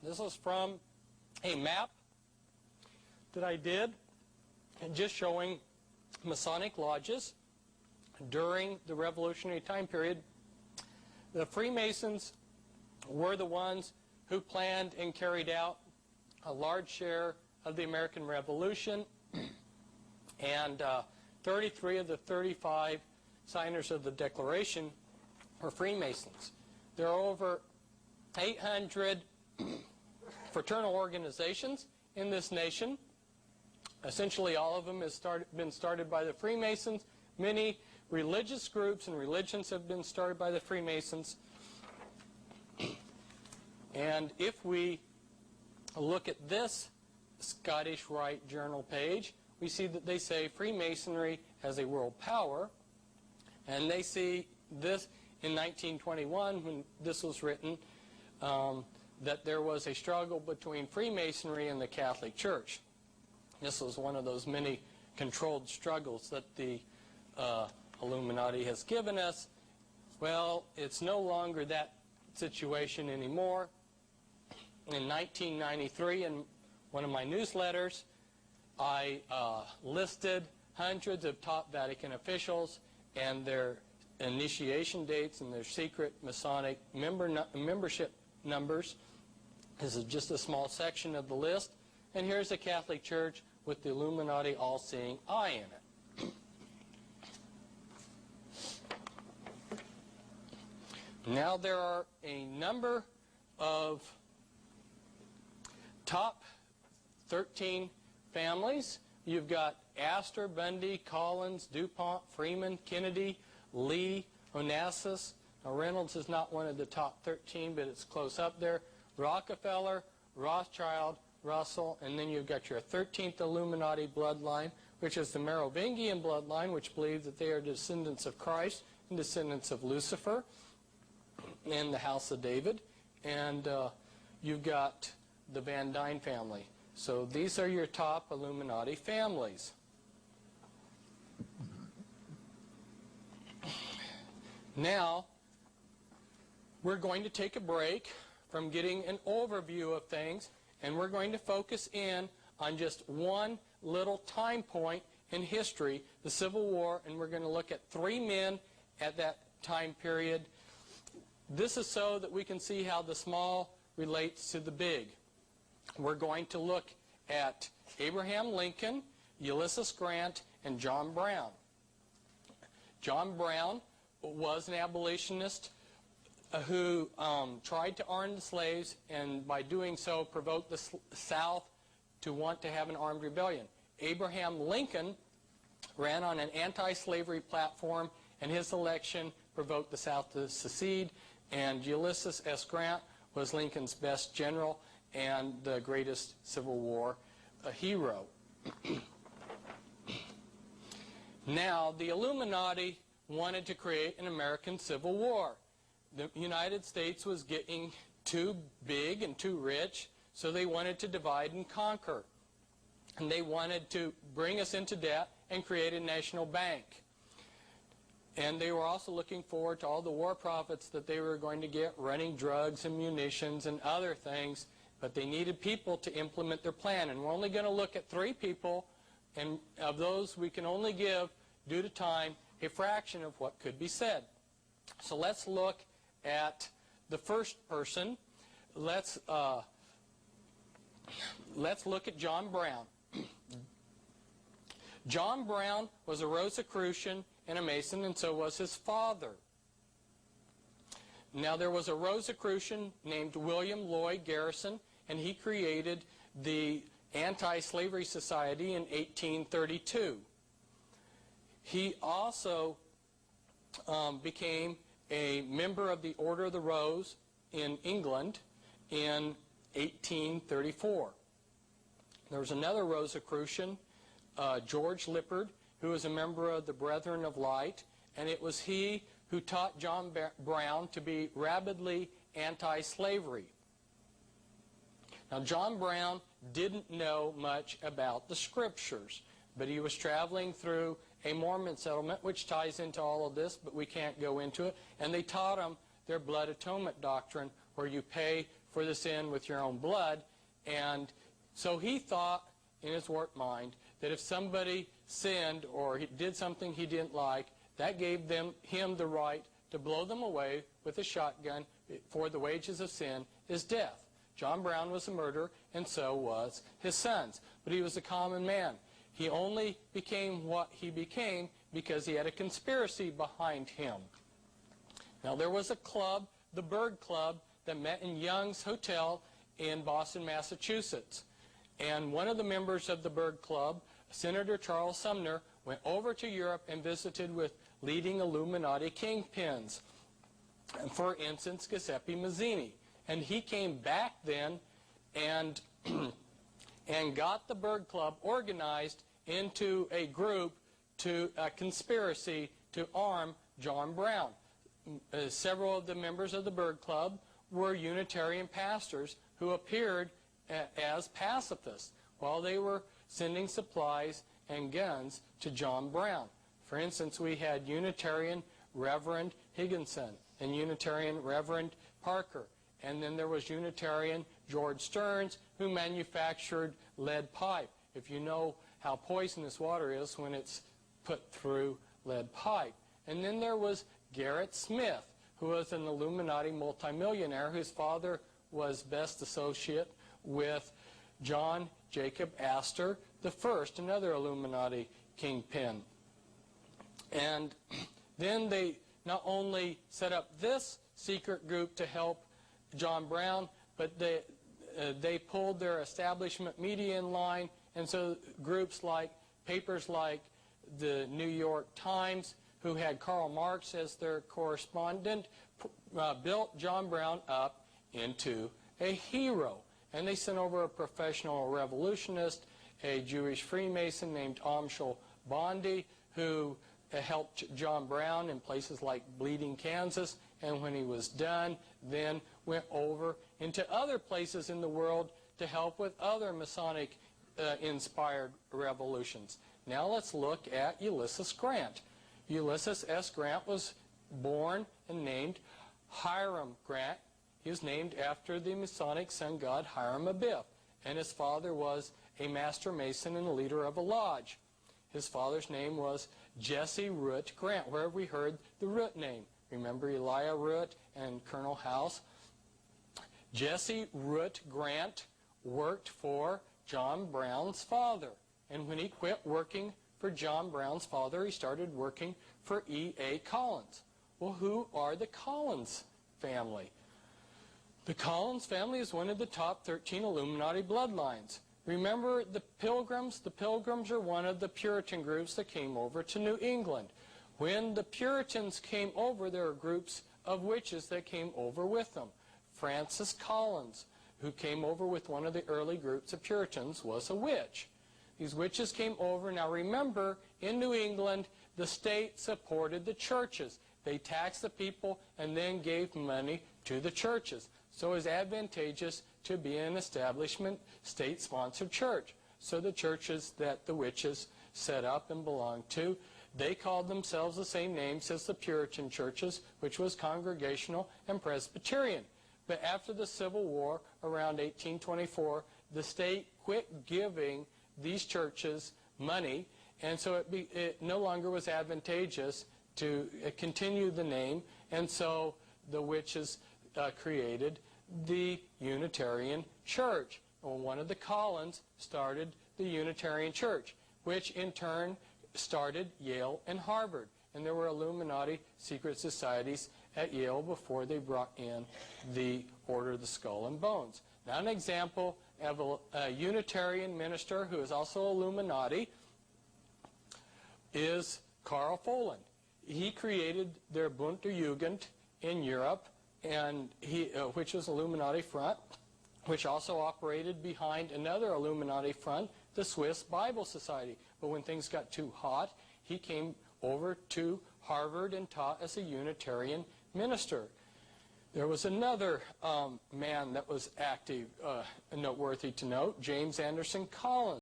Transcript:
This is from a map that I did, just showing Masonic lodges during the Revolutionary time period. The Freemasons were the ones who planned and carried out a large share of the American Revolution, and 33 of the 35 signers of the Declaration were Freemasons. There are over 800 fraternal organizations in this nation. Essentially all of them have been started by the Freemasons. Many religious groups and religions have been started by the Freemasons. And if we look at this Scottish Rite Journal page, we see that they say Freemasonry has a world power. And they see this in 1921, when this was written, that there was a struggle between Freemasonry and the Catholic Church. This was one of those many controlled struggles that the Illuminati has given us. Well, it's no longer that situation anymore. In 1993, in one of my newsletters, I listed hundreds of top Vatican officials and their initiation dates and their secret Masonic membership numbers. This is just a small section of the list. And here's the Catholic Church with the Illuminati all-seeing eye in it. Now there are a number of top 13 families. You've got Astor, Bundy, Collins, DuPont, Freeman, Kennedy, Lee, Onassis. Now Reynolds is not one of the top 13, but it's close up there. Rockefeller, Rothschild, Russell, and then you've got your 13th Illuminati bloodline, which is the Merovingian bloodline, which believe that they are descendants of Christ and descendants of Lucifer and the House of David. And you've got the Van Dyne family. So these are your top Illuminati families. Now, we're going to take a break from getting an overview of things, and we're going to focus in on just one little time point in history, the Civil War, and we're going to look at 3 men at that time period. This is so that we can see how the small relates to the big. We're going to look at Abraham Lincoln, Ulysses Grant, and John Brown. John Brown was an abolitionist who tried to arm the slaves, and by doing so provoked the South to want to have an armed rebellion. Abraham Lincoln ran on an anti-slavery platform, and his election provoked the South to secede, and Ulysses S. Grant was Lincoln's best general and the greatest Civil War hero. Now, the Illuminati wanted to create an American Civil War. The United States was getting too big and too rich, so they wanted to divide and conquer. And they wanted to bring us into debt and create a national bank. And they were also looking forward to all the war profits that they were going to get running drugs and munitions and other things, but they needed people to implement their plan. And we're only going to look at 3 people, and of those we can only give, due to time, a fraction of what could be said. So let's look at the first person. Let's look at John Brown. John Brown was a Rosicrucian and a Mason, and so was his father. Now there was a Rosicrucian named William Lloyd Garrison, and he created the Anti-Slavery Society in 1832. He also became a member of the Order of the Rose in England in 1834. There was another Rosicrucian, George Lippard, who was a member of the Brethren of Light, and it was he who taught John Brown to be rabidly anti-slavery. Now, John Brown didn't know much about the Scriptures, but he was traveling through a Mormon settlement, which ties into all of this, but we can't go into it. And they taught him their blood atonement doctrine, where you pay for the sin with your own blood. And so he thought in his warped mind that if somebody sinned or he did something he didn't like, that gave him the right to blow them away with a shotgun, for the wages of sin is death. John Brown was a murderer, and so was his sons. But he was a common man. He only became what he became because he had a conspiracy behind him. Now, there was a club, the Bird Club, that met in Young's Hotel in Boston, Massachusetts. And one of the members of the Bird Club, Senator Charles Sumner, went over to Europe and visited with leading Illuminati kingpins. For instance, Giuseppe Mazzini. And he came back then and got the Bird Club organized into a group, a conspiracy to arm John Brown. Several of the members of the Bird Club were Unitarian pastors who appeared as pacifists while they were sending supplies and guns to John Brown. For instance, we had Unitarian Reverend Higginson and Unitarian Reverend Parker. And then there was Unitarian George Stearns, who manufactured lead pipe. If you know how poisonous water is when it's put through lead pipe. And then there was Garrett Smith, who was an Illuminati multimillionaire whose father was best associate with John Jacob Astor I, another Illuminati kingpin. And then they not only set up this secret group to help John Brown, but they pulled their establishment media in line, and so groups like, papers like the New York Times, who had Karl Marx as their correspondent, built John Brown up into a hero. And they sent over a professional revolutionist, a Jewish Freemason named Amschel Bondi, who helped John Brown in places like Bleeding, Kansas, and when he was done, then went over into other places in the world to help with other Masonic inspired revolutions. Now let's look at Ulysses Grant. Ulysses S. Grant was born and named Hiram Grant. He was named after the Masonic sun god Hiram Abiff, and his father was a master mason and a leader of a lodge. His father's name was Jesse Root Grant. Where have we heard the Root name? Remember Elijah Root and Colonel House? Jesse Root Grant worked for John Brown's father. And when he quit working for John Brown's father, he started working for E.A. Collins. Well, who are the Collins family? The Collins family is one of the top 13 Illuminati bloodlines. Remember the Pilgrims? The Pilgrims are one of the Puritan groups that came over to New England. When the Puritans came over, there were groups of witches that came over with them. Frances Collins, who came over with one of the early groups of Puritans, was a witch. These witches came over. Now remember, in New England, the state supported the churches. They taxed the people and then gave money to the churches. So it was advantageous to be an establishment, state-sponsored church. So the churches that the witches set up and belonged to, they called themselves the same names as the Puritan churches, which was Congregational and Presbyterian. But after the Civil War, around 1824, the state quit giving these churches money, and so it no longer was advantageous to continue the name, and so the witches created the Unitarian Church. Well, one of the Collins started the Unitarian Church, which in turn started Yale and Harvard. And there were Illuminati secret societies at Yale before they brought in the Order of the Skull and Bones. Now an example of a Unitarian minister who is also Illuminati is Karl Foland. He created their Bunte Jugend in Europe, and which was Illuminati front, which also operated behind another Illuminati front, the Swiss Bible Society. But when things got too hot, he came over to Harvard and taught as a Unitarian minister. There was another man that was active, noteworthy to note, James Anderson Collins.